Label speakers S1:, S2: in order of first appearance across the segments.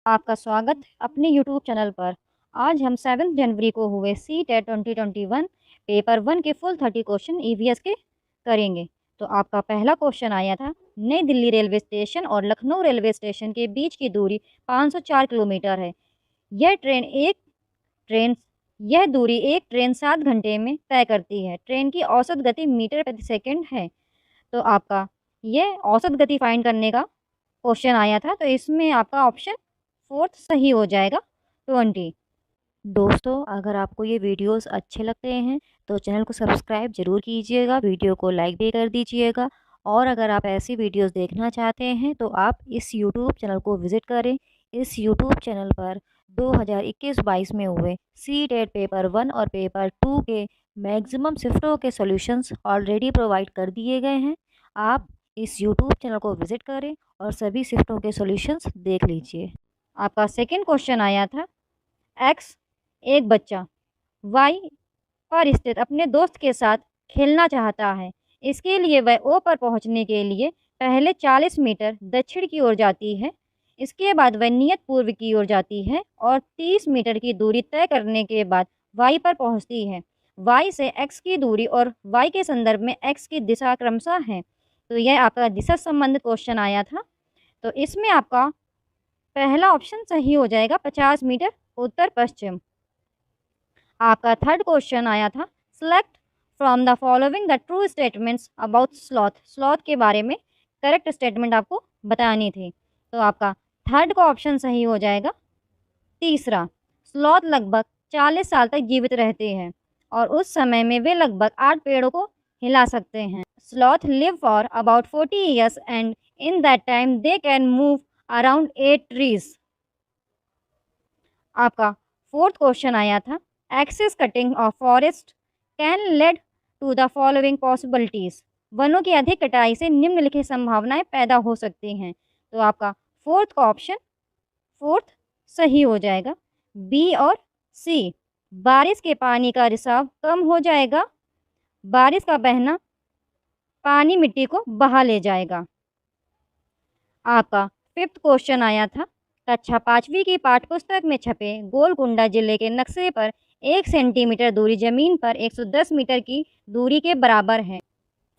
S1: आपका स्वागत है अपने यूट्यूब चैनल पर। आज हम 7 जनवरी को हुए सी-टेट 2021 पेपर 1 के फुल 30 क्वेश्चन ईवीएस के करेंगे। तो आपका पहला क्वेश्चन आया था, नई दिल्ली रेलवे स्टेशन और लखनऊ रेलवे स्टेशन के बीच की दूरी 504 किलोमीटर है। यह दूरी एक ट्रेन 7 घंटे में तय करती है। ट्रेन की औसत गति मीटर प्रति सेकंड है। तो आपका ये औसत गति फाइंड करने का क्वेश्चन आया था। तो इसमें आपका ऑप्शन 4 सही हो जाएगा 20। दोस्तों, अगर आपको ये वीडियोस अच्छे लगते हैं तो चैनल को सब्सक्राइब ज़रूर कीजिएगा, वीडियो को लाइक भी कर दीजिएगा। और अगर आप ऐसी वीडियोस देखना चाहते हैं तो आप इस यूट्यूब चैनल को विज़िट करें। इस यूट्यूब चैनल पर 2021-22 में हुए सी-टेट पेपर 1 और पेपर 2 के मैक्सिमम शिफ्टों के सॉल्यूशंस ऑलरेडी प्रोवाइड कर दिए गए हैं। आप इस यूट्यूब चैनल को विज़िट करें और सभी शिफ्टों के सॉल्यूशंस देख लीजिए। आपका सेकंड क्वेश्चन आया था, एक्स एक बच्चा वाई पर स्थित अपने दोस्त के साथ खेलना चाहता है। इसके लिए वह ओ पर पहुंचने के लिए पहले 40 मीटर दक्षिण की ओर जाती है। इसके बाद वह नियत पूर्व की ओर जाती है और 30 मीटर की दूरी तय करने के बाद वाई पर पहुंचती है। वाई से एक्स की दूरी और वाई के संदर्भ में एक्स की दिशा क्रमशः है। तो यह आपका दिशा संबंधित क्वेश्चन आया था। तो इसमें आपका पहला ऑप्शन सही हो जाएगा 50 मीटर उत्तर पश्चिम। आपका थर्ड क्वेश्चन आया था, select from the following the true statements about sloth. Sloth के बारे में करेक्ट स्टेटमेंट आपको बतानी थी। तो आपका थर्ड का ऑप्शन सही हो जाएगा तीसरा। स्लॉथ लगभग 40 साल तक जीवित रहते हैं और उस समय में वे लगभग 8 पेड़ों को हिला सकते हैं। Sloth live for about 40 years and in that time they can move around 8 trees. आपका फोर्थ क्वेश्चन आया था, excess cutting of forest can lead to the following possibilities. वनों की अधिक कटाई से निम्नलिखित संभावनाएं पैदा हो सकती हैं। तो आपका फोर्थ का ऑप्शन फोर्थ सही हो जाएगा। बी और सी, बारिश के पानी का रिसाव कम हो जाएगा। बारिश का बहना पानी मिट्टी को बहा ले जाएगा। आपका फिफ्थ क्वेश्चन आया था, कक्षा 5वीं की पाठ्यपुस्तक में छपे गोलकुंडा जिले के नक्शे पर 1 सेंटीमीटर दूरी जमीन पर 110 मीटर की दूरी के बराबर है।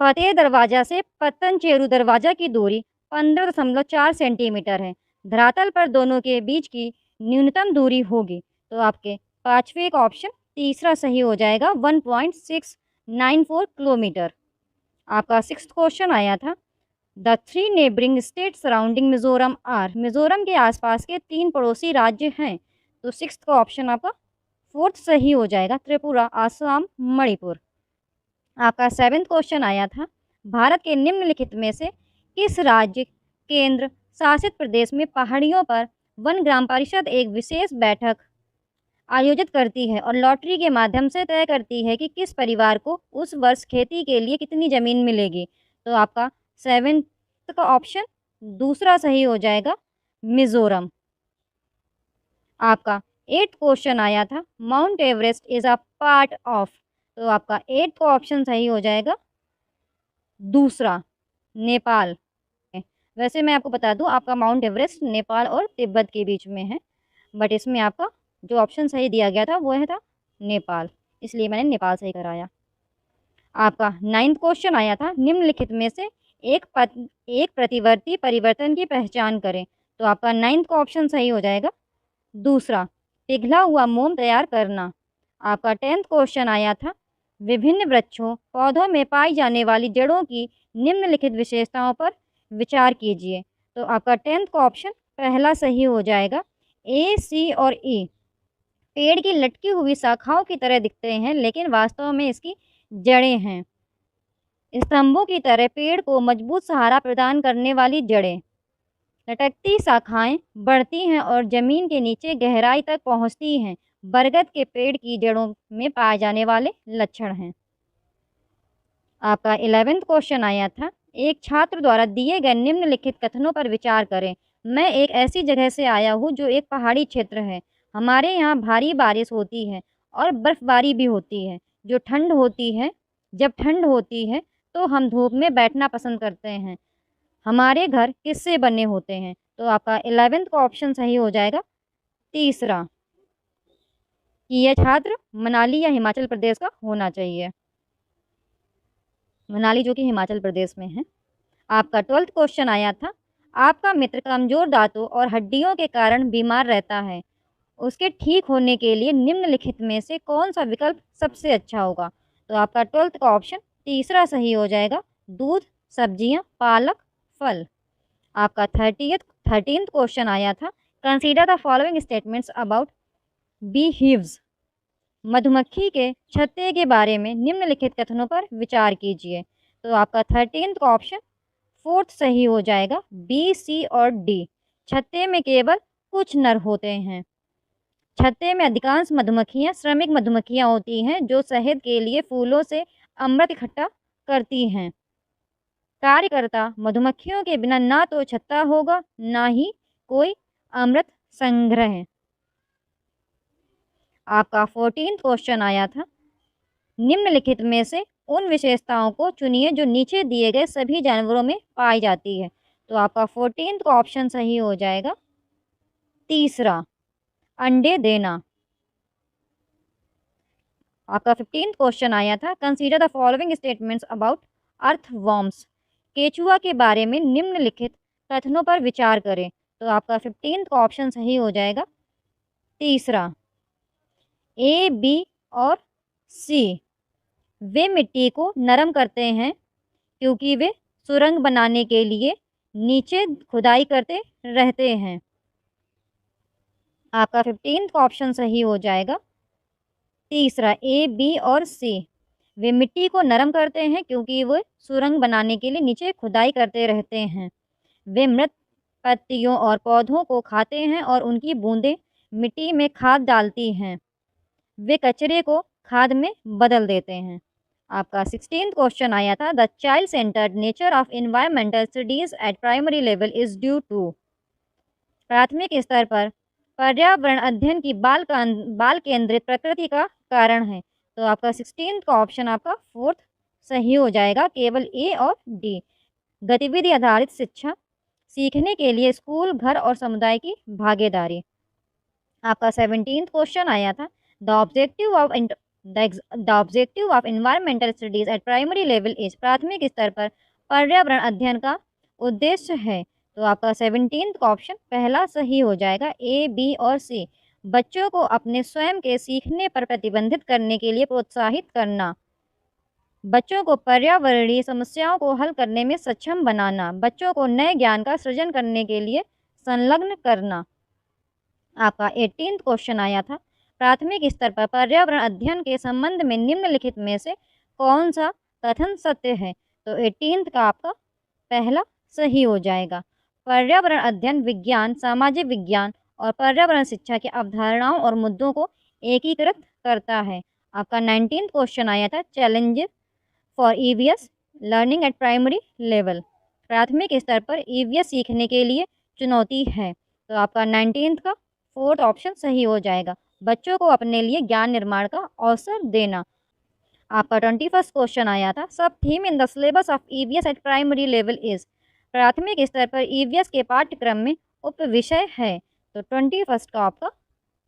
S1: फतेह दरवाजा से पत्तनचेरू दरवाजा की दूरी 15.4 सेंटीमीटर है। धरातल पर दोनों के बीच की न्यूनतम दूरी होगी। तो आपके पांचवें का ऑप्शन तीसरा सही हो जाएगा 1.694 किलोमीटर। आपका सिक्स्थ क्वेश्चन आया था, the 3 neighbouring state surrounding Mizoram are. Mizoram के आसपास के 3 पड़ोसी राज्य हैं। तो सिक्स्थ का ऑप्शन आपका फोर्थ सही हो जाएगा, त्रिपुरा, आसाम, मणिपुर। आपका सेवेंथ क्वेश्चन आया था, भारत के निम्नलिखित में से किस राज्य केंद्र शासित प्रदेश में पहाड़ियों पर वन ग्राम परिषद एक विशेष बैठक आयोजित करती है और लॉटरी के माध्यम से तय करती है कि किस परिवार को उस वर्ष खेती के लिए कितनी ज़मीन मिलेगी। तो आपका सेवेंथ का ऑप्शन दूसरा सही हो जाएगा, मिजोरम। आपका 8th क्वेश्चन आया था, mount Everest is a part of. तो आपका 8th का ऑप्शन सही हो जाएगा दूसरा, नेपाल। वैसे मैं आपको बता दूं, आपका माउंट एवरेस्ट नेपाल और तिब्बत के बीच में है, बट इसमें आपका जो ऑप्शन सही दिया गया था वो है था नेपाल, इसलिए मैंने नेपाल सही कराया। आपका 9th क्वेश्चन आया था, निम्नलिखित में से एक प्रतिवर्ती परिवर्तन की पहचान करें। तो आपका 9th का ऑप्शन सही हो जाएगा दूसरा, पिघला हुआ मोम तैयार करना। आपका 10th क्वेश्चन आया था, विभिन्न वृक्षों पौधों में पाई जाने वाली जड़ों की निम्नलिखित विशेषताओं पर विचार कीजिए। तो आपका 10th का ऑप्शन पहला सही हो जाएगा, ए, सी और ई। पेड़ की लटकी हुई शाखाओं की तरह दिखते हैं लेकिन वास्तव में इसकी जड़ें हैं। स्तंभों की तरह पेड़ को मजबूत सहारा प्रदान करने वाली जड़ें, लटकती शाखाएं बढ़ती हैं और जमीन के नीचे गहराई तक पहुंचती हैं। बरगद के पेड़ की जड़ों में पाए जाने वाले लक्षण हैं। आपका 11th क्वेश्चन आया था, एक छात्र द्वारा दिए गए निम्नलिखित कथनों पर विचार करें। मैं एक ऐसी जगह से आया हूँ जो एक पहाड़ी क्षेत्र है। हमारे यहाँ भारी बारिश होती है और बर्फबारी भी होती है। जब ठंड होती है तो हम धूप में बैठना पसंद करते हैं। हमारे घर किससे बने होते हैं। तो आपका 11th का ऑप्शन सही हो जाएगा तीसरा, कि यह छात्र मनाली या हिमाचल प्रदेश का होना चाहिए। मनाली जो कि हिमाचल प्रदेश में है। आपका 12th क्वेश्चन आया था, आपका मित्र कमजोर दांतों और हड्डियों के कारण बीमार रहता है, उसके ठीक होने के लिए निम्नलिखित में से कौन सा विकल्प सबसे अच्छा होगा? तो आपका 12th का ऑप्शन तीसरा सही हो जाएगा, दूध, सब्जियां, पालक, फल। आपका 13th क्वेश्चन आया था, consider the following statements about bee hives. मधुमक्खी के छत्ते के बारे में निम्नलिखित कथनों पर विचार कीजिए। तो आपका 13th का ऑप्शन 4th सही हो जाएगा, बी, सी और डी। छत्ते में केवल कुछ नर होते हैं। छत्ते में अधिकांश मधुमक्खियां श्रमिक मधुमक्खियां होती हैं जो शहद के लिए फूलों से अमृत इकट्ठा करती हैं। कार्यकर्ता मधुमक्खियों के बिना ना तो छत्ता होगा, ना ही कोई अमृत संग्रह। आपका 14th क्वेश्चन आया था, निम्नलिखित में से उन विशेषताओं को चुनिए जो नीचे दिए गए सभी जानवरों में पाई जाती है। तो आपका 14th का ऑप्शन सही हो जाएगा तीसरा, अंडे देना। आपका 15th क्वेश्चन आया था, consider the following statements about earthworms. केचुआ के बारे में निम्नलिखित कथनों पर विचार करें। तो आपका 15th का ऑप्शन सही हो जाएगा तीसरा, ए, बी और सी। वे मिट्टी को नरम करते हैं क्योंकि वे सुरंग बनाने के लिए नीचे खुदाई करते रहते हैं। आपका 15th का ऑप्शन सही हो जाएगा तीसरा, ए, बी और सी। वे मिट्टी को नरम करते हैं क्योंकि वे सुरंग बनाने के लिए नीचे खुदाई करते रहते हैं। वे मृत पत्तियों और पौधों को खाते हैं और उनकी बूंदें मिट्टी में खाद डालती हैं। वे कचरे को खाद में बदल देते हैं। आपका 16th क्वेश्चन आया था, the child centred nature of environmental studies at primary level is due to. प्राथमिक स्तर पर पर्यावरण अध्ययन की बाल केंद्रित प्रकृति का कारण है। तो आपका 16th का ऑप्शन आपका 4th सही हो जाएगा, केवल ए और डी। गतिविधि आधारित शिक्षा, सीखने के लिए स्कूल, घर और समुदाय की भागीदारी। आपका 17th क्वेश्चन आया था, the objective of environmental studies at primary level is. प्राथमिक स्तर पर पर्यावरण अध्ययन का उद्देश्य है। तो आपका 17th का ऑप्शन पहला सही हो जाएगा, ए, बी और सी। बच्चों को अपने स्वयं के सीखने पर प्रतिबंधित करने के लिए प्रोत्साहित करना। बच्चों को पर्यावरणीय समस्याओं को हल करने में सक्षम बनाना। बच्चों को नए ज्ञान का सृजन करने के लिए संलग्न करना। आपका 18th क्वेश्चन आया था, प्राथमिक स्तर पर पर्यावरण अध्ययन के संबंध में निम्नलिखित में से कौन सा कथन सत्य है? तो 18th का आपका पहला सही हो जाएगा। पर्यावरण अध्ययन विज्ञान, सामाजिक विज्ञान और पर्यावरण शिक्षा की अवधारणाओं और मुद्दों को एकीकृत करता है। आपका 19th क्वेश्चन आया था, challenges for EVS learning at primary level. प्राथमिक स्तर पर ईवीएस सीखने के लिए चुनौती है। तो आपका 19th का 4th ऑप्शन सही हो जाएगा, बच्चों को अपने लिए ज्ञान निर्माण का अवसर देना। आपका 21st क्वेश्चन आया था, सब theme in the syllabus of EVS eight primary level is. प्राथमिक स्तर पर ईवीएस के पाठ्यक्रम में उप विषय है। तो 21st का आपका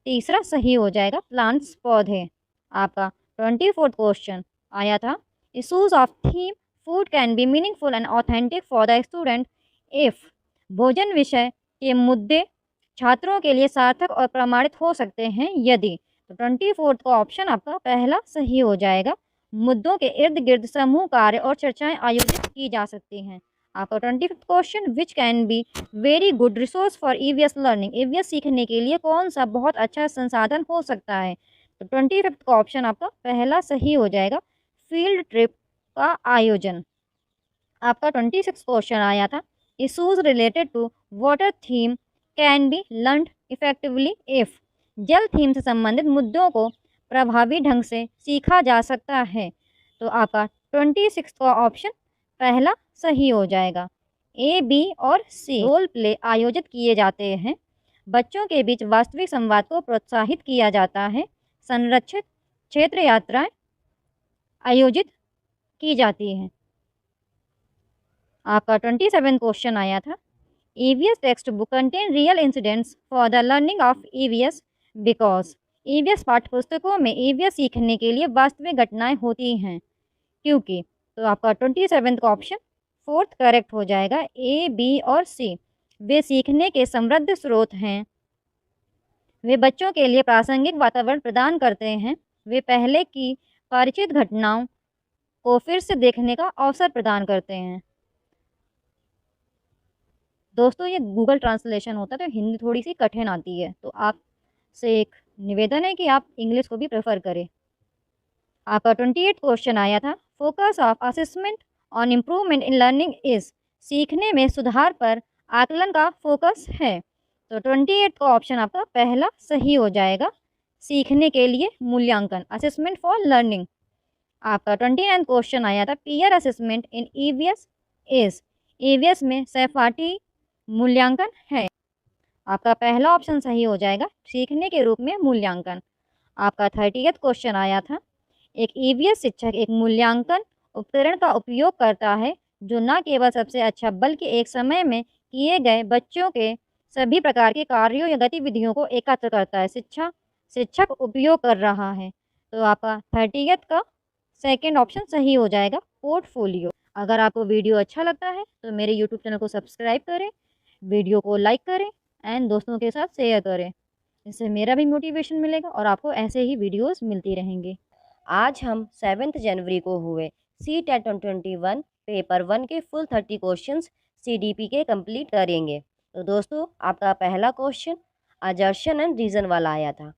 S1: तीसरा सही हो जाएगा, प्लांट्स, पौधे। आपका 24th क्वेश्चन आया था, issues of theme food can be meaningful and authentic for the student if. भोजन विषय के मुद्दे छात्रों के लिए सार्थक और प्रमाणित हो सकते हैं यदि। तो 24th का ऑप्शन आपका पहला सही हो जाएगा, मुद्दों के इर्द गिर्द समूह कार्य और चर्चाएं आयोजित की जा सकती हैं। आपका 25th question, which can be very good resource for EVS learning. EVS सीखने के लिए कौन सा बहुत अच्छा संसाधन हो सकता है? तो 25th का ऑप्शन आपका पहला सही हो जाएगा, फील्ड ट्रिप का आयोजन। आपका 26th क्वेश्चन आया था, issues related to water theme can be learned effectively if. जल थीम से संबंधित मुद्दों को प्रभावी ढंग से सीखा जा सकता है। तो आपका 26 का ऑप्शन पहला सही हो जाएगा, ए, बी और सी। रोल प्ले आयोजित किए जाते हैं। बच्चों के बीच वास्तविक संवाद को प्रोत्साहित किया जाता है। संरक्षित क्षेत्र यात्राएं आयोजित की जाती हैं। आपका 27 क्वेश्चन आया था, EVS textbook contain real incidents for the learning of EVS because EVS पाठ्यपुस्तकों में EVS सीखने के लिए वास्तविक घटनाएं होती हैं क्योंकि। तो आपका 27 का ऑप्शन फोर्थ करेक्ट हो जाएगा। ए, बी और सी वे सीखने के समृद्ध स्रोत हैं। वे बच्चों के लिए प्रासंगिक वातावरण प्रदान करते हैं। वे पहले की परिचित घटनाओं को फिर से देखने का अवसर प्रदान करते हैं। दोस्तों ये गूगल ट्रांसलेशन होता है तो हिंदी थोड़ी सी कठिन आती है, तो आपसे एक निवेदन है कि आप इंग्लिश को भी प्रेफर करें। आपका 28 क्वेश्चन आया था, focus of assessment on improvement in learning is, सीखने में सुधार पर आकलन का फोकस है। तो 28 का ऑप्शन आपका पहला सही हो जाएगा, सीखने के लिए मूल्यांकन, असेसमेंट फॉर लर्निंग। आपका 29 क्वेश्चन आया था, peer assessment in EVS is, EVS में सहपाठी मूल्यांकन है। आपका पहला ऑप्शन सही हो जाएगा, सीखने के रूप में मूल्यांकन। आपका 30th क्वेश्चन आया था, एक ईवीएस शिक्षक एक मूल्यांकन उपकरण का उपयोग करता है जो न केवल सबसे अच्छा बल्कि एक समय में किए गए बच्चों के सभी प्रकार के कार्यों या गतिविधियों को एकत्र करता है। शिक्षक उपयोग कर रहा है। तो आपका 30th का सेकंड ऑप्शन सही हो जाएगा, पोर्टफोलियो। अगर आपको वीडियो अच्छा लगता है तो मेरे यूट्यूब चैनल को सब्सक्राइब करें, वीडियो को लाइक करें एंड दोस्तों के साथ शेयर करें। इससे मेरा भी मोटिवेशन मिलेगा और आपको ऐसे ही वीडियोस मिलती रहेंगे।
S2: आज हम 7 जनवरी को हुए CTET 2021 पेपर 1 के फुल 30 क्वेश्चंस CDP के कंप्लीट करेंगे। तो दोस्तों आपका पहला क्वेश्चन अजर्शन एंड रीज़न वाला आया था।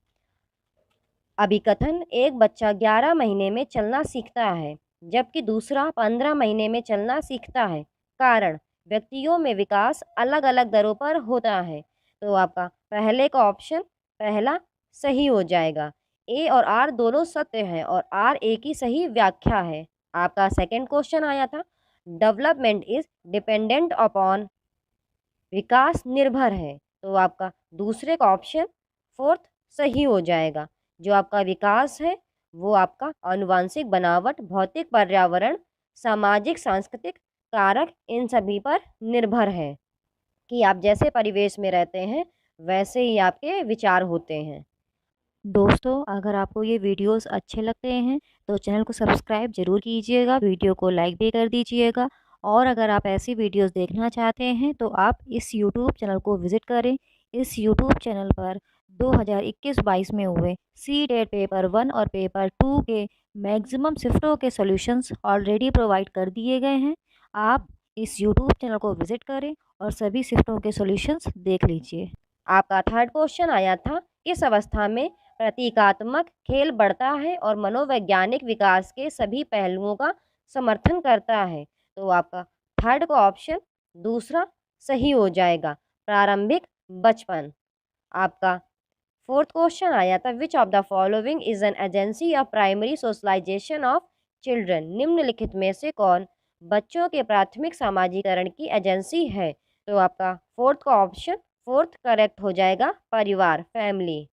S2: अभिकथन, एक बच्चा 11 महीने में चलना सीखता है जबकि दूसरा 15 महीने में चलना सीखता है। कारण, व्यक्तियों में विकास अलग अलग दरों पर होता है। तो आपका पहले का ऑप्शन पहला सही हो जाएगा। ए और आर दोनों सत्य हैं और आर ए की सही व्याख्या है। आपका सेकंड क्वेश्चन आया था, डेवलपमेंट इज डिपेंडेंट अपॉन, विकास निर्भर है। तो आपका दूसरे का ऑप्शन फोर्थ सही हो जाएगा। जो आपका विकास है वो आपका आनुवांशिक बनावट, भौतिक पर्यावरण, सामाजिक सांस्कृतिक कारक, इन सभी पर निर्भर है कि आप जैसे परिवेश में रहते हैं वैसे ही आपके विचार होते हैं।
S1: दोस्तों अगर आपको ये वीडियोस अच्छे लगते हैं तो चैनल को सब्सक्राइब जरूर कीजिएगा, वीडियो को लाइक भी कर दीजिएगा। और अगर आप ऐसी वीडियोस देखना चाहते हैं तो आप इस यूट्यूब चैनल को विज़िट करें। इस यूट्यूब चैनल पर 2021-22 में हुए CTET पेपर 1 और पेपर 2 के मैक्सिमम शिफ्टों के सॉल्यूशंस ऑलरेडी प्रोवाइड कर दिए गए हैं। आप इस यूट्यूब चैनल को विज़िट करें और सभी शिफ्टों के सॉल्यूशंस देख लीजिए।
S2: आपका थर्ड क्वेश्चन आया था, किस अवस्था में प्रतीकात्मक खेल बढ़ता है और मनोवैज्ञानिक विकास के सभी पहलुओं का समर्थन करता है। तो आपका थर्ड का ऑप्शन दूसरा सही हो जाएगा, प्रारंभिक बचपन। आपका फोर्थ क्वेश्चन आया था, which of the following is an agency of primary socialisation of children, निम्नलिखित में से कौन बच्चों के प्राथमिक सामाजिकरण की एजेंसी है। तो आपका फोर्थ का ऑप्शन फोर्थ करेक्ट हो जाएगा, परिवार, फैमिली।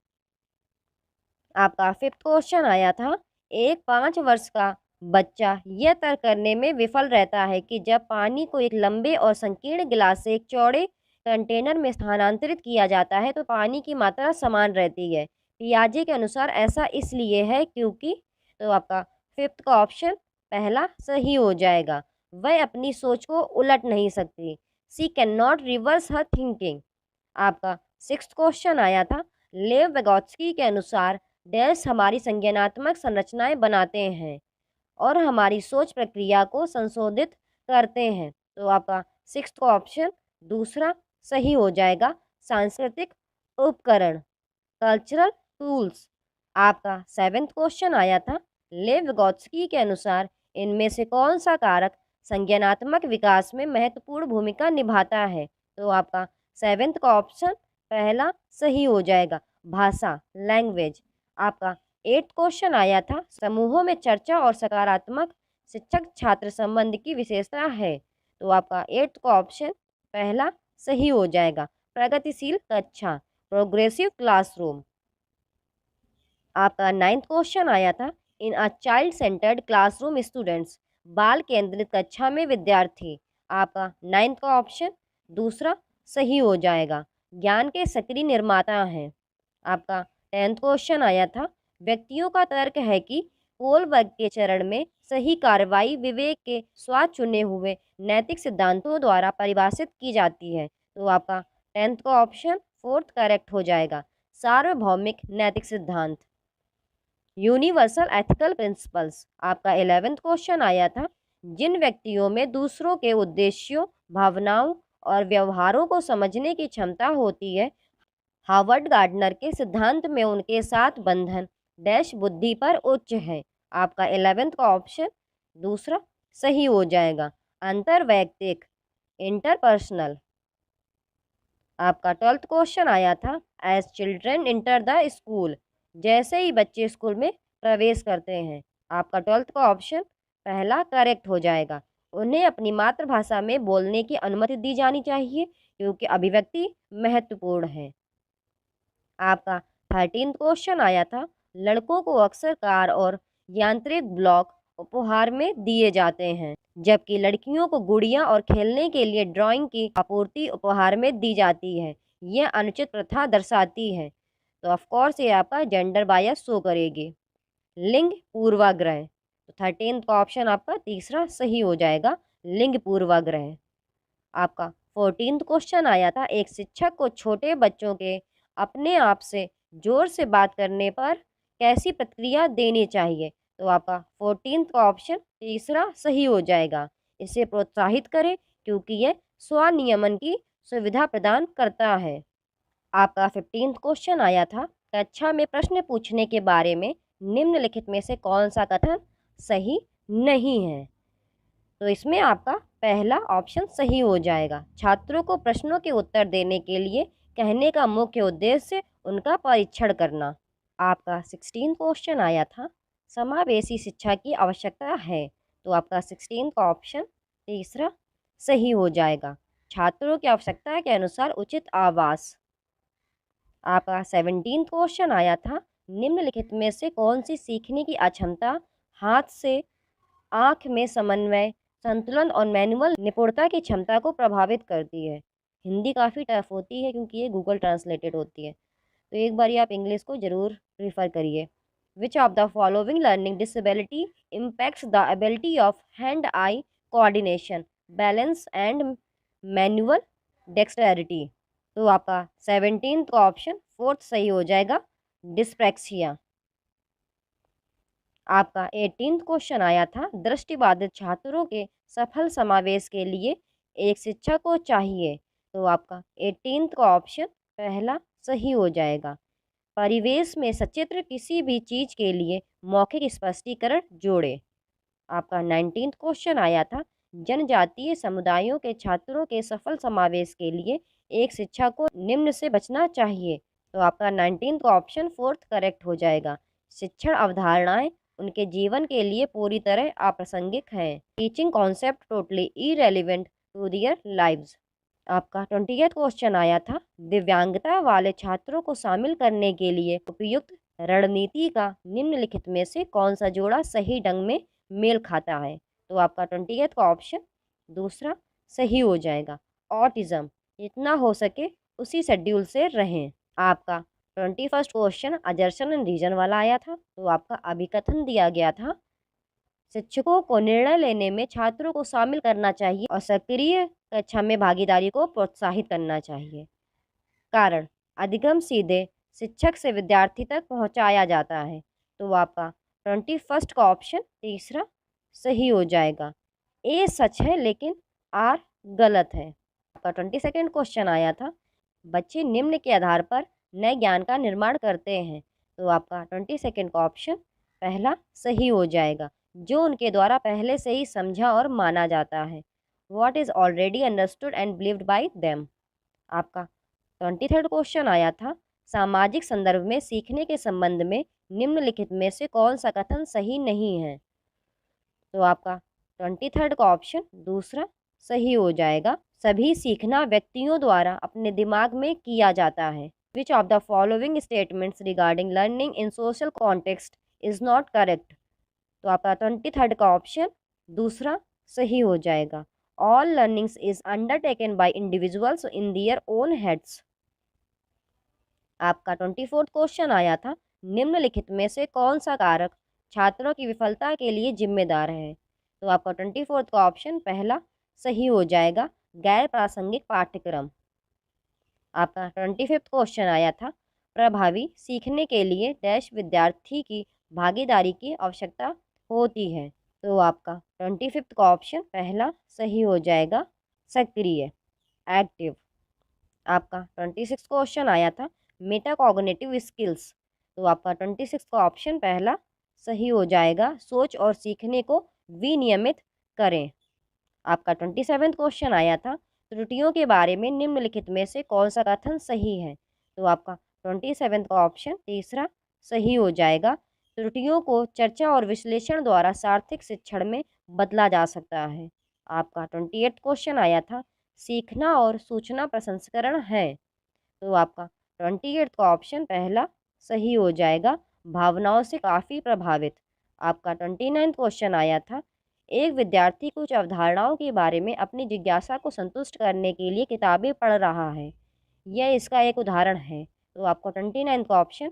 S2: आपका फिफ्थ क्वेश्चन आया था, एक 5 वर्ष का बच्चा यह तय करने में विफल रहता है कि जब पानी को एक लंबे और संकीर्ण गिलास से एक चौड़े कंटेनर में स्थानांतरित किया जाता है तो पानी की मात्रा समान रहती है। पियाजे के अनुसार ऐसा इसलिए है क्योंकि। तो आपका फिफ्थ का ऑप्शन पहला सही हो जाएगा, वह अपनी सोच को उलट नहीं सकती, she can not reverse her thinking. आपका सिक्स्थ क्वेश्चन आया था, लेव वेगोत्स्की के अनुसार डैश हमारी संज्ञानात्मक संरचनाएं बनाते हैं और हमारी सोच प्रक्रिया को संशोधित करते हैं। तो आपका सिक्स्थ का ऑप्शन दूसरा सही हो जाएगा, सांस्कृतिक उपकरण, कल्चरल टूल्स। आपका सेवेंथ क्वेश्चन आया था, लेव वेगोत्स्की के अनुसार इनमें से कौन सा कारक संज्ञानात्मक विकास में महत्वपूर्ण भूमिका निभाता है। तो आपका सेवेंथ का ऑप्शन पहला सही हो जाएगा, भाषा, लैंग्वेज। आपका एट्थ क्वेश्चन आया था, समूहों में चर्चा और सकारात्मक शिक्षक छात्र संबंध की विशेषता है। तो आपका एट्थ का ऑप्शन पहला सही हो जाएगा, प्रगतिशील कक्षा, प्रोग्रेसिव क्लासरूम। आपका नाइन्थ क्वेश्चन आया था, in a child centred classroom students, बाल केंद्रित कक्षा में विद्यार्थी। आपका नाइन्थ का ऑप्शन दूसरा सही हो जाएगा। ज्ञान के सक्रिय निर्माता हैं। आपका 10th क्वेश्चन आया था, व्यक्तियों का तर्क है कि कोलबर्ग के चरण में सही कार्रवाई विवेक के स्वाद चुने हुए नैतिक सिद्धांतों द्वारा परिभाषित की जाती है। तो आपका 10th का ऑप्शन 4th करेक्ट हो जाएगा। सार्वभौमिक नैतिक सिद्धांत, यूनिवर्सल एथिकल प्रिंसिपल्स। आपका 11th क्वेश्चन आया था, जिन व्यक्तियों में दूसरों के उद्देश्यों, भावनाओं और व्यवहारों को समझने की क्षमता होती है, हार्वर्ड गार्डनर के सिद्धांत में उनके साथ बंधन डैश बुद्धि पर उच्च है। आपका 11th का ऑप्शन दूसरा सही हो जाएगा। अंतरवैयक्तिक, इंटरपर्सनल। आपका 12th क्वेश्चन आया था, as children enter the school. जैसे ही बच्चे स्कूल में प्रवेश करते हैं। आपका 12th का ऑप्शन पहला करेक्ट हो जाएगा। उन्हें अपनी मातृभाषा में बोलने की अनुमति दी जानी चाहिए क्योंकि अभिव्यक्ति महत्वपूर्ण है। आपका 13th क्वेश्चन आया था, लड़कों को अक्सर कार और यांत्रिक ब्लॉक उपहार में दिए जाते हैं, जबकि लड़कियों को गुड़िया और खेलने के लिए ड्राइंग की आपूर्ति उपहार में दी जाती है। यह अनुचित प्रथा दर्शाती है। तो ऑफ कोर्स ये आपका जेंडर बायस शो करेगी। लिंग पूर्वाग्रह, तो 13th का ऑप्शन आपका तीसरा सही हो जाएगा, लिंग पूर्वाग्रह। आपका 14th क्वेश्चन आया था, एक शिक्षक को छोटे बच्चों के अपने आप से जोर से बात करने पर कैसी प्रतिक्रिया देनी चाहिए। तो आपका 14th का ऑप्शन तीसरा सही हो जाएगा, इसे प्रोत्साहित करें क्योंकि यह स्वनियमन की सुविधा प्रदान करता है। आपका 15th क्वेश्चन आया था, कक्षा में प्रश्न पूछने के बारे में निम्नलिखित में से कौन सा कथन सही नहीं है। तो इसमें आपका पहला ऑप्शन सही हो जाएगा। छात्रों को प्रश्नों के उत्तर देने के लिए कहने का मुख्य उद्देश्य उनका परीक्षण करना। आपका 16th क्वेश्चन आया था, समावेशी शिक्षा की आवश्यकता है। तो आपका 16th का ऑप्शन तीसरा सही हो जाएगा, छात्रों की आवश्यकता के अनुसार उचित आवास। आपका 17th क्वेश्चन आया था, निम्नलिखित में से कौन सी सीखने की अक्षमता हाथ से आँख में समन्वय, संतुलन और मैनुअल निपुणता की क्षमता को प्रभावित करती है। हिंदी काफ़ी टफ होती है क्योंकि ये गूगल ट्रांसलेटेड होती है, तो एक बार आप इंग्लिश को ज़रूर रेफर करिए। विच of the following learning disability impacts the ability of hand eye coordination, balance and manual dexterity. तो आपका 17th का ऑप्शन 4th सही हो जाएगा, डिस्प्रैक्सिया। आपका 18th क्वेश्चन आया था, दृष्टिबाधित छात्रों के सफल समावेश के लिए एक शिक्षक को चाहिए। तो आपका 18th का ऑप्शन पहला सही हो जाएगा, परिवेश में सचित्र किसी भी चीज के लिए मौखिक स्पष्टीकरण जोड़े। आपका 19th क्वेश्चन आया था, जनजातीय समुदायों के छात्रों के सफल समावेश के लिए एक शिक्षक को निम्न से बचना चाहिए। तो आपका 19th का ऑप्शन 4th करेक्ट हो जाएगा, शिक्षण अवधारणाएं उनके जीवन के लिए पूरी तरह अप्रासंगिक हैं। Teaching concept totally irrelevant to their lives. आपका 20th क्वेश्चन आया था, दिव्यांगता वाले छात्रों को शामिल करने के लिए उपयुक्त रणनीति का निम्नलिखित में से कौन सा जोड़ा सही ढंग में मेल खाता है। तो आपका 20th का ऑप्शन दूसरा सही हो जाएगा, ऑटिज्म, जितना हो सके उसी शेड्यूल से रहें। आपका 21st क्वेश्चन अजर्शन एंड रीजन वाला आया था। तो आपका अभिकथन दिया गया था, शिक्षकों को निर्णय लेने में छात्रों को शामिल करना चाहिए और सक्रिय कक्षा में भागीदारी को प्रोत्साहित करना चाहिए। कारण, अधिगम सीधे शिक्षक से विद्यार्थी तक पहुंचाया जाता है। तो आपका 21st का ऑप्शन तीसरा सही हो जाएगा, ए सच है लेकिन आर गलत है। आपका 22nd क्वेश्चन आया था, बच्चे निम्न के आधार पर नए ज्ञान का निर्माण करते हैं। तो आपका 22nd का ऑप्शन पहला सही हो जाएगा, जो उनके द्वारा पहले से ही समझा और माना जाता है। What is already understood and believed bye them. आपका 23rd क्वेश्चन आया था, सामाजिक संदर्भ में सीखने के संबंध में निम्नलिखित में से कौन सा कथन सही नहीं है। तो आपका 23rd का ऑप्शन दूसरा सही हो जाएगा, सभी सीखना व्यक्तियों द्वारा अपने दिमाग में किया जाता है। विच of the following statements regarding learning in social context is not correct. तो आपका 23rd का ऑप्शन दूसरा सही हो जाएगा, all learnings is undertaken by individuals in their own heads. आपका 24th क्वेश्चन आया था, निम्नलिखित में से कौन सा कारक छात्रों की विफलता के लिए जिम्मेदार है? तो आपका 24th का ऑप्शन पहला सही हो जाएगा, गैर प्रासंगिक पाठ्यक्रम। आपका 25th क्वेश्चन आया था, प्रभावी सीखने के लिए डैश विद्यार्थी की भागीदारी की आवश्यकता होती है। तो आपका 25th का ऑप्शन पहला सही हो जाएगा, सक्रिय, एक्टिव। आपका 26th क्वेश्चन आया था, मेटाकॉग्निटिव स्किल्स। तो आपका 26 का ऑप्शन पहला सही हो जाएगा, सोच और सीखने को विनियमित करें। आपका 27th क्वेश्चन आया था, त्रुटियों के बारे में निम्नलिखित में से कौन सा कथन सही है? तो आपका 27 का ऑप्शन तीसरा सही हो जाएगा, त्रुटियों को चर्चा और विश्लेषण द्वारा सार्थक शिक्षण में बदला जा सकता है। आपका 28 क्वेश्चन आया था, सीखना और सूचना प्रसंस्करण है। तो आपका 28 का ऑप्शन पहला सही हो जाएगा, भावनाओं से काफ़ी प्रभावित। आपका 29 क्वेश्चन आया था, एक विद्यार्थी कुछ अवधारणाओं के बारे में अपनी जिज्ञासा को संतुष्ट करने के लिए किताबें पढ़ रहा है, यह इसका एक उदाहरण है। तो आपका 29 का ऑप्शन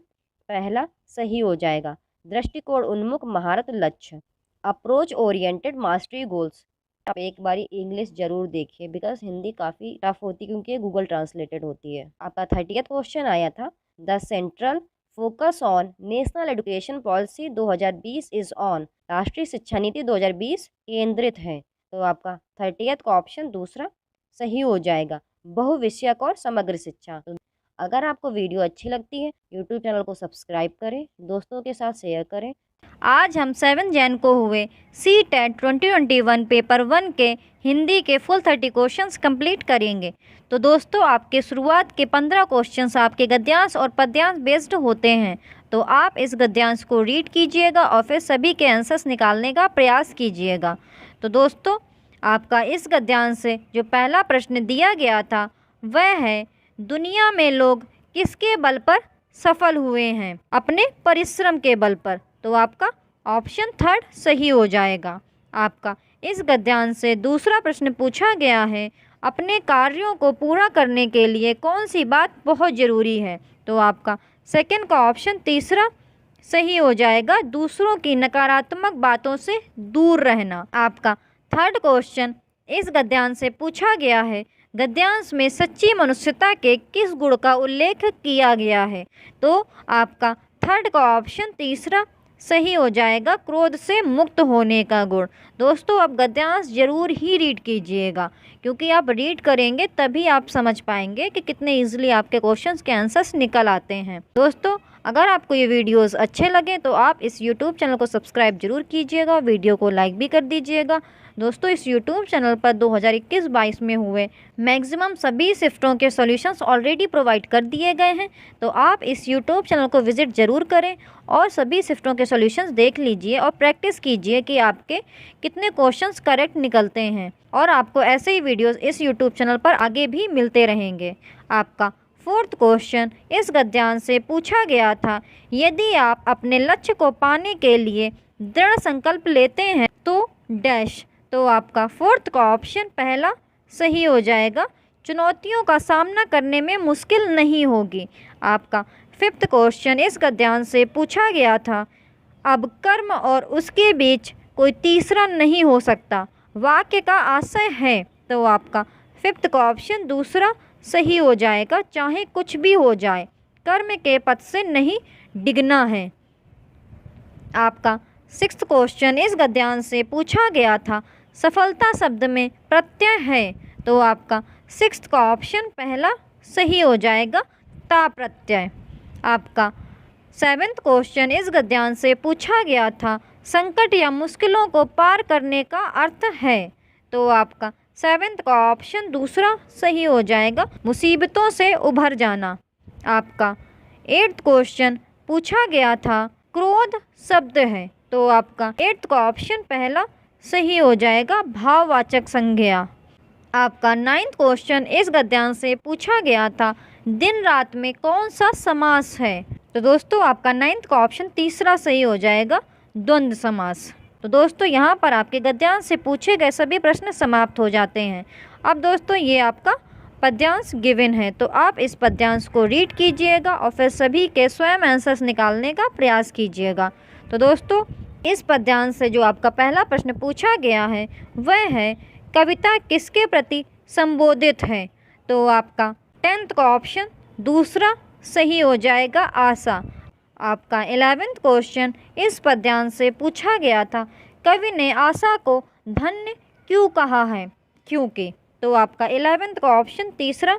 S2: पहला सही हो जाएगा, दृष्टिकोण उन्मुख महारत लक्ष्य, अप्रोच ओरिएंटेड मास्टरी गोल्स। आप एक बारी इंग्लिश जरूर देखिए, बिकॉज हिंदी काफ़ी टफ होती है क्योंकि गूगल ट्रांसलेटेड होती है। आपका 30th क्वेश्चन आया था, the central focus on national education policy 2020 is on. राष्ट्रीय शिक्षा नीति 2020 केंद्रित है। तो आपका 30th का ऑप्शन दूसरा सही हो जाएगा, बहुविषयक और समग्र शिक्षा। तो अगर आपको वीडियो अच्छी लगती है, यूट्यूब चैनल को सब्सक्राइब करें, दोस्तों के साथ शेयर करें।
S1: आज हम 7 जैन को हुए CTET 2021 पेपर 1 के हिंदी के फुल 30 क्वेश्चंस कंप्लीट करेंगे। तो दोस्तों, आपके शुरुआत के 15 क्वेश्चंस आपके गद्यांश और पद्यांश बेस्ड होते हैं। तो आप इस गद्यांश को रीड कीजिएगा और फिर सभी के आंसर्स निकालने का प्रयास कीजिएगा। तो दोस्तों, आपका इस गद्यांश से जो पहला प्रश्न दिया गया था वह है, दुनिया में लोग किसके बल पर सफल हुए हैं? अपने परिश्रम के बल पर। तो आपका ऑप्शन थर्ड सही हो जाएगा। आपका इस गद्यांश से दूसरा प्रश्न पूछा गया है, अपने कार्यों को पूरा करने के लिए कौन सी बात बहुत ज़रूरी है? तो आपका सेकंड का ऑप्शन तीसरा सही हो जाएगा, दूसरों की नकारात्मक बातों से दूर रहना। आपका थर्ड क्वेश्चन इस गद्यांश से पूछा गया है, गद्यांश में सच्ची मनुष्यता के किस गुण का उल्लेख किया गया है? तो आपका थर्ड का ऑप्शन तीसरा सही हो जाएगा, क्रोध से मुक्त होने का गुण। दोस्तों, आप गद्यांश जरूर ही रीड कीजिएगा, क्योंकि आप रीड करेंगे तभी आप समझ पाएंगे कि कितने इजीली आपके क्वेश्चंस के आंसर्स निकल आते हैं। दोस्तों, अगर आपको ये वीडियोस अच्छे लगे तो आप इस यूट्यूब चैनल को सब्सक्राइब जरूर कीजिएगा, वीडियो को लाइक भी कर दीजिएगा। दोस्तों, इस यूट्यूब चैनल पर 2021-22 में हुए मैक्सिमम सभी शिफ्टों के सॉल्यूशंस ऑलरेडी प्रोवाइड कर दिए गए हैं। तो आप इस यूट्यूब चैनल को विजिट ज़रूर करें और सभी शिफ्टों के सॉल्यूशंस देख लीजिए और प्रैक्टिस कीजिए कि आपके कितने क्वेश्चंस करेक्ट निकलते हैं। और आपको ऐसे ही वीडियोस इस यूट्यूब चैनल पर आगे भी मिलते रहेंगे। आपका फोर्थ क्वेश्चन इस गद्यांश से पूछा गया था, यदि आप अपने लक्ष्य को पाने के लिए दृढ़ संकल्प लेते हैं तो डैश। तो आपका फोर्थ का ऑप्शन पहला सही हो जाएगा, चुनौतियों का सामना करने में मुश्किल नहीं होगी। आपका फिफ्थ क्वेश्चन इस गद्यांश से पूछा गया था, अब कर्म और उसके बीच कोई तीसरा नहीं हो सकता, वाक्य का आशय है। तो आपका फिफ्थ का ऑप्शन दूसरा सही हो जाएगा, चाहे कुछ भी हो जाए कर्म के पथ से नहीं डिगना है। आपका सिक्स्थ क्वेश्चन इस गद्यांश से पूछा गया था, सफलता शब्द में प्रत्यय है। तो आपका सिक्स्थ का ऑप्शन पहला सही हो जाएगा, ता प्रत्यय। आपका सेवेंथ क्वेश्चन इस गद्यांश से पूछा गया था, संकट या मुश्किलों को पार करने का अर्थ है। तो आपका सेवेंथ का ऑप्शन दूसरा सही हो जाएगा, मुसीबतों से उभर जाना। आपका एट्थ क्वेश्चन पूछा गया था, क्रोध शब्द है। तो आपका एट्थ का ऑप्शन पहला सही हो जाएगा, भाववाचक संज्ञा। आपका नाइन्थ क्वेश्चन इस गद्यांश से पूछा गया था, दिन रात में कौन सा समास है। तो दोस्तों, आपका नाइन्थ का ऑप्शन तीसरा सही हो जाएगा, द्वंद्व समास। तो दोस्तों यहाँ पर आपके गद्यांश से पूछे गए सभी प्रश्न समाप्त हो जाते हैं। अब दोस्तों ये आपका पद्यांश गिवन है, तो आप इस पद्यांश को रीड कीजिएगा और फिर सभी के स्वयं आंसर्स निकालने का प्रयास कीजिएगा। तो दोस्तों इस पद्यांश से जो आपका पहला प्रश्न पूछा गया है वह है कविता किसके प्रति संबोधित है। तो आपका 10th का ऑप्शन दूसरा सही हो जाएगा, आशा। आपका 11th क्वेश्चन इस पद्यांश से पूछा गया था कवि ने आशा को धन्य क्यों कहा है, क्योंकि। तो आपका 11th का ऑप्शन तीसरा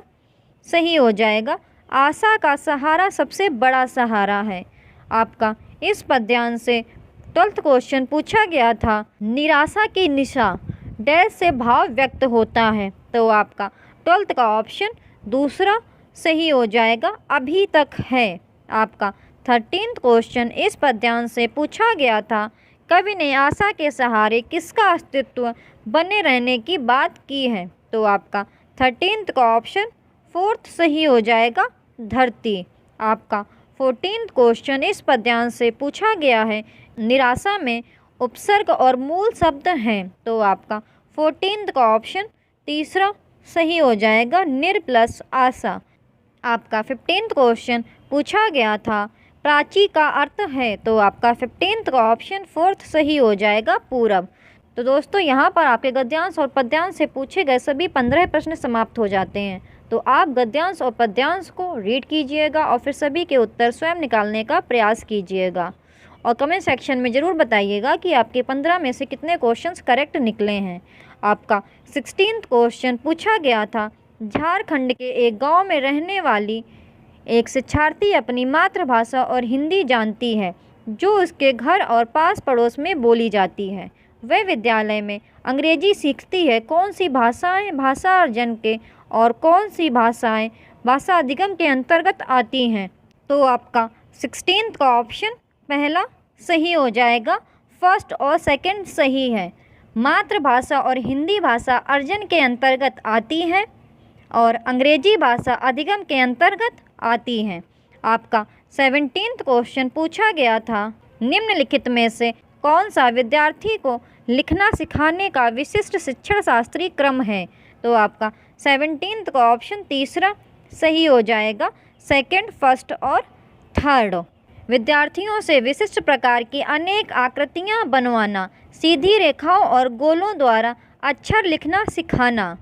S1: सही हो जाएगा, आशा का सहारा सबसे बड़ा सहारा है। आपका इस पद्यांश से 12th क्वेश्चन पूछा गया था निराशा की निशा डैश से भाव व्यक्त होता है। तो आपका 12th का ऑप्शन दूसरा सही हो जाएगा, अभी तक है। आपका 13th क्वेश्चन इस पद्यांश से पूछा गया था कवि ने आशा के सहारे किसका अस्तित्व बने रहने की बात की है। तो आपका 13th का ऑप्शन 4th सही हो जाएगा, धरती। आपका 14th क्वेश्चन इस पद्यांश से पूछा गया है निराशा में उपसर्ग और मूल शब्द हैं। तो आपका 14th का ऑप्शन तीसरा सही हो जाएगा, निर प्लस आशा। आपका 15th क्वेश्चन पूछा गया था प्राची का अर्थ है। तो आपका 15th का ऑप्शन 4th सही हो जाएगा, पूरब। तो दोस्तों यहाँ पर आपके गद्यांश और पद्यांश से पूछे गए सभी 15 प्रश्न समाप्त हो जाते हैं। तो आप गद्यांश और पद्यांश को रीड कीजिएगा और फिर सभी के उत्तर स्वयं निकालने का प्रयास कीजिएगा और कमेंट सेक्शन में ज़रूर बताइएगा कि आपके 15 में से कितने क्वेश्चंस करेक्ट निकले हैं। आपका 16th क्वेश्चन पूछा गया था झारखंड के एक गांव में रहने वाली एक शिक्षार्थी अपनी मातृभाषा और हिंदी जानती है जो उसके घर और पास पड़ोस में बोली जाती है। वह विद्यालय में अंग्रेजी सीखती है। कौन सी भाषाएं भाषा अर्जन के और कौन सी भाषाएं भाषा अधिगम के अंतर्गत आती हैं। तो आपका 16th का ऑप्शन पहला सही हो जाएगा, फर्स्ट और सेकंड सही है। मातृभाषा और हिंदी भाषा अर्जन के अंतर्गत आती है और अंग्रेजी भाषा अधिगम के अंतर्गत आती हैं। आपका 17th क्वेश्चन पूछा गया था निम्नलिखित में से कौन सा विद्यार्थी को लिखना सिखाने का विशिष्ट शिक्षण शास्त्रीय क्रम है। तो आपका 17th का ऑप्शन तीसरा सही हो जाएगा, सेकंड, फर्स्ट और थर्ड। विद्यार्थियों से विशिष्ट प्रकार की अनेक आकृतियां बनवाना, सीधी रेखाओं और गोलों द्वारा अक्षर लिखना सिखाना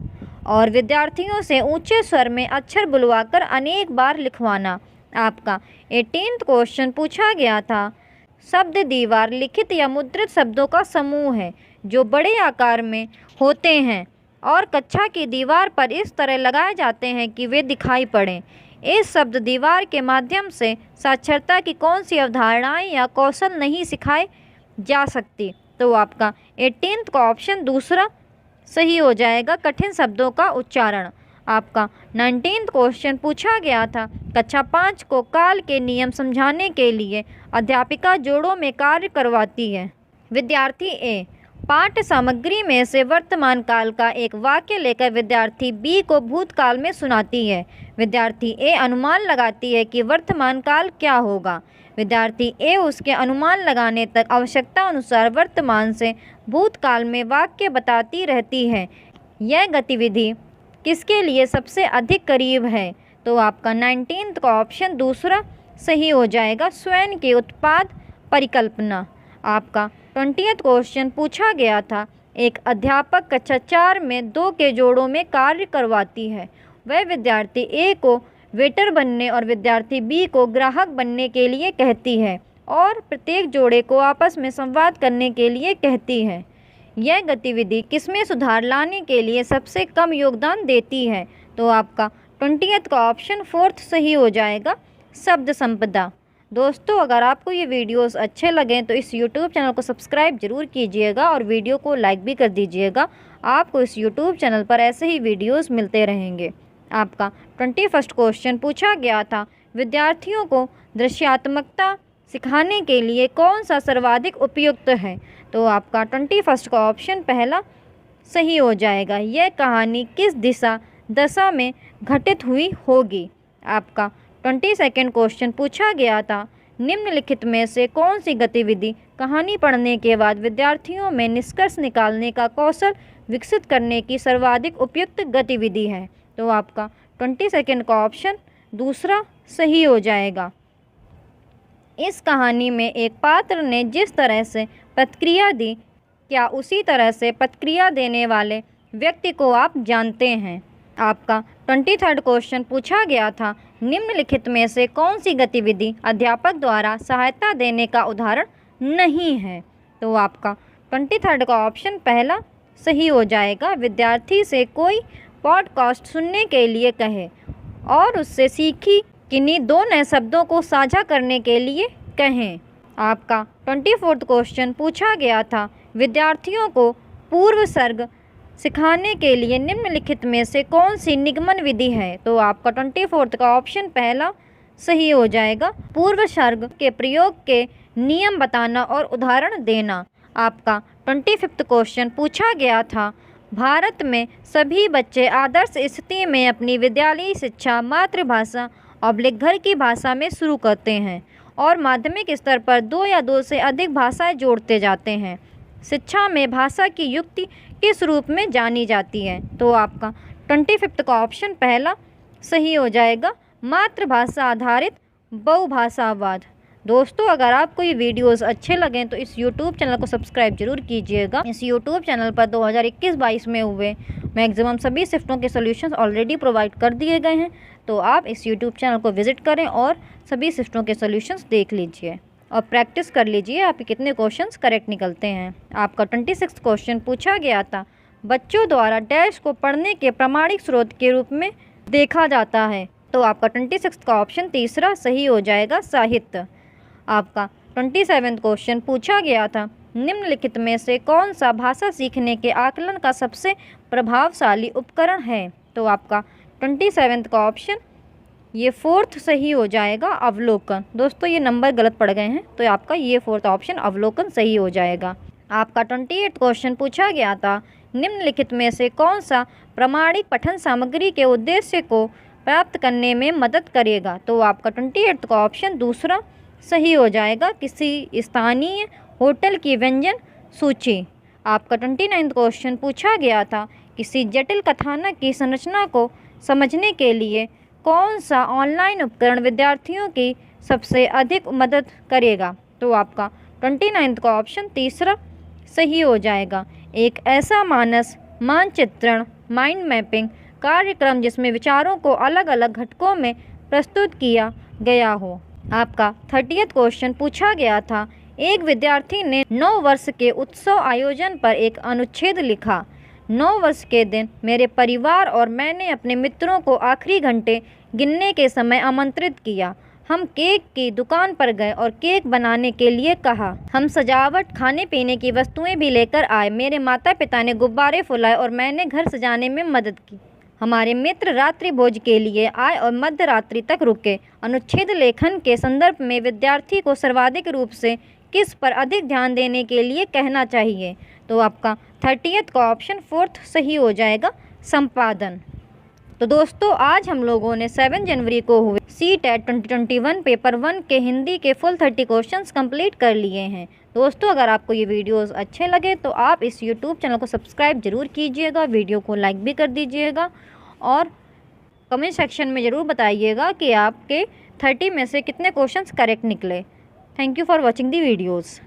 S1: और विद्यार्थियों से ऊंचे स्वर में अक्षर बुलवाकर अनेक बार लिखवाना। आपका 18th क्वेश्चन पूछा गया था शब्द दीवार लिखित या मुद्रित शब्दों का समूह है जो बड़े आकार में होते हैं और कक्षा की दीवार पर इस तरह लगाए जाते हैं कि वे दिखाई पड़ें। इस शब्द दीवार के माध्यम से साक्षरता की कौन सी अवधारणाएं या कौशल नहीं सिखाए जा सकती। तो आपका 18th का ऑप्शन दूसरा सही हो जाएगा, कठिन शब्दों का उच्चारण। आपका 19th क्वेश्चन पूछा गया था कक्षा 5 को काल के नियम समझाने के लिए अध्यापिका जोड़ों में कार्य करवाती है। विद्यार्थी ए पाठ्य सामग्री में से वर्तमान काल का एक वाक्य लेकर विद्यार्थी बी को भूतकाल में सुनाती है। विद्यार्थी ए अनुमान लगाती है कि वर्तमान काल क्या होगा। विद्यार्थी ए उसके अनुमान लगाने तक आवश्यकता अनुसार वर्तमान से भूतकाल में वाक्य बताती रहती है। यह गतिविधि किसके लिए सबसे अधिक करीब है। तो आपका 19th का ऑप्शन दूसरा सही हो जाएगा, स्वयं के उत्पाद परिकल्पना। आपका 20th क्वेश्चन पूछा गया था एक अध्यापक कक्षा 4 में 2 के जोड़ों में कार्य करवाती है। वह विद्यार्थी ए को वेटर बनने और विद्यार्थी बी को ग्राहक बनने के लिए कहती है और प्रत्येक जोड़े को आपस में संवाद करने के लिए कहती है। यह गतिविधि किसमें सुधार लाने के लिए सबसे कम योगदान देती है। तो आपका 20th का ऑप्शन 4th सही हो जाएगा, शब्द संपदा। दोस्तों अगर आपको ये वीडियोस अच्छे लगें तो इस YouTube चैनल को सब्सक्राइब जरूर कीजिएगा और वीडियो को लाइक भी कर दीजिएगा। आपको इस YouTube चैनल पर ऐसे ही वीडियोस मिलते रहेंगे। आपका 21st क्वेश्चन पूछा गया था विद्यार्थियों को दृश्यात्मकता सिखाने के लिए कौन सा सर्वाधिक उपयुक्त है। तो आपका 21st का ऑप्शन पहला सही हो जाएगा, यह कहानी किस दशा में घटित हुई होगी। आपका 22nd क्वेश्चन पूछा गया था निम्नलिखित में से कौन सी गतिविधि कहानी पढ़ने के बाद विद्यार्थियों में निष्कर्ष निकालने का कौशल विकसित करने की सर्वाधिक उपयुक्त गतिविधि है? तो आपका 20 सेकंड का ऑप्शन दूसरा सही हो जाएगा। इस कहानी में एक पात्र ने जिस तरह से प्रतिक्रिया दी, क्या उसी तरह से प्रतिक्रिया देने वाले व्यक्ति को आप जानते हैं? आपका 23rd क्वेश्चन पूछा गया था, निम्नलिखित में से कौन सी गतिविधि अध्यापक द्वारा सहायता देने का उदाहरण नहीं है? तो आपका 23rd का ऑप्शन पहला सही हो जाएगा। विद्यार्थी से कोई पॉडकास्ट सुनने के लिए कहे और उससे सीखी किन्हीं 2 नए शब्दों को साझा करने के लिए कहें। आपका 24th क्वेश्चन पूछा गया था, विद्यार्थियों को पूर्व सर्ग सिखाने के लिए निम्नलिखित में से कौन सी निगमन विधि है? तो आपका 24th का ऑप्शन पहला सही हो जाएगा। पूर्व सर्ग के प्रयोग के नियम बताना और उदाहरण देना। आपका 25th क्वेश्चन पूछा गया था, भारत में सभी बच्चे आदर्श स्थिति में अपनी विद्यालयी शिक्षा मातृभाषा घर की भाषा में शुरू करते हैं और माध्यमिक स्तर पर 2 या 2 से अधिक भाषाएं जोड़ते जाते हैं। शिक्षा में भाषा की युक्ति किस रूप में जानी जाती है? तो आपका 25th का ऑप्शन पहला सही हो जाएगा, मातृभाषा आधारित बहुभाषावाद। दोस्तों, अगर आपको ये वीडियोस अच्छे लगें तो इस YouTube चैनल को सब्सक्राइब जरूर कीजिएगा। इस YouTube चैनल पर 2021-22 में हुए मैक्सिमम सभी शिफ्टों के सॉल्यूशंस ऑलरेडी प्रोवाइड कर दिए गए हैं, तो आप इस YouTube चैनल को विजिट करें और सभी शिफ्टों के सॉल्यूशंस देख लीजिए और प्रैक्टिस कर लीजिए आपके कितने क्वेश्चंस करेक्ट निकलते हैं। आपका 26th क्वेश्चन पूछा गया था, बच्चों द्वारा डैश को पढ़ने के प्रामाणिक स्रोत के रूप में देखा जाता है। तो आपका 26th का ऑप्शन तीसरा सही हो जाएगा, साहित्य। आपका 27th क्वेश्चन पूछा गया था, निम्नलिखित में से कौन सा भाषा सीखने के आकलन का सबसे प्रभावशाली उपकरण है? तो आपका 27th का ऑप्शन ये 4th सही हो जाएगा, अवलोकन। दोस्तों, ये नंबर गलत पड़ गए हैं, तो आपका ये 4th ऑप्शन अवलोकन सही हो जाएगा। आपका 28th क्वेश्चन पूछा गया था, निम्नलिखित में से कौन सा प्रामाणिक पठन सामग्री के उद्देश्य को प्राप्त करने में मदद करेगा? तो आपका 28th का ऑप्शन दूसरा सही हो जाएगा, किसी स्थानीय होटल की व्यंजन सूची। आपका 29th क्वेश्चन पूछा गया था, किसी जटिल कथानक की संरचना को समझने के लिए कौन सा ऑनलाइन उपकरण विद्यार्थियों की सबसे अधिक मदद करेगा? तो आपका 29th का ऑप्शन तीसरा सही हो जाएगा, एक ऐसा मानस मानचित्रण माइंड मैपिंग कार्यक्रम जिसमें विचारों को अलग अलग घटकों में प्रस्तुत किया गया हो। आपका 30th क्वेश्चन पूछा गया था, एक विद्यार्थी ने 9 वर्ष के उत्सव आयोजन पर एक अनुच्छेद लिखा। 9 वर्ष के दिन मेरे परिवार और मैंने अपने मित्रों को आखिरी घंटे गिनने के समय आमंत्रित किया। हम केक की दुकान पर गए और केक बनाने के लिए कहा। हम सजावट, खाने पीने की वस्तुएं भी लेकर आए। मेरे माता पिता ने गुब्बारे फुलाए और मैंने घर सजाने में मदद की। हमारे मित्र रात्रि भोज के लिए आए और मध्य रात्रि तक रुके। अनुच्छेद लेखन के संदर्भ में विद्यार्थी को सर्वाधिक रूप से किस पर अधिक ध्यान देने के लिए कहना चाहिए? तो आपका 30th का ऑप्शन 4th सही हो जाएगा, संपादन। तो दोस्तों, आज हम लोगों ने 7 जनवरी को हुए CTET 2021 पेपर 1 के हिंदी के फुल 30 क्वेश्चंस कंप्लीट कर लिए हैं। दोस्तों, अगर आपको ये वीडियोस अच्छे लगे तो आप इस YouTube चैनल को सब्सक्राइब जरूर कीजिएगा, वीडियो को लाइक भी कर दीजिएगा और कमेंट सेक्शन में ज़रूर बताइएगा कि आपके 30 में से कितने क्वेश्चंस करेक्ट निकले। Thank you for watching the videos.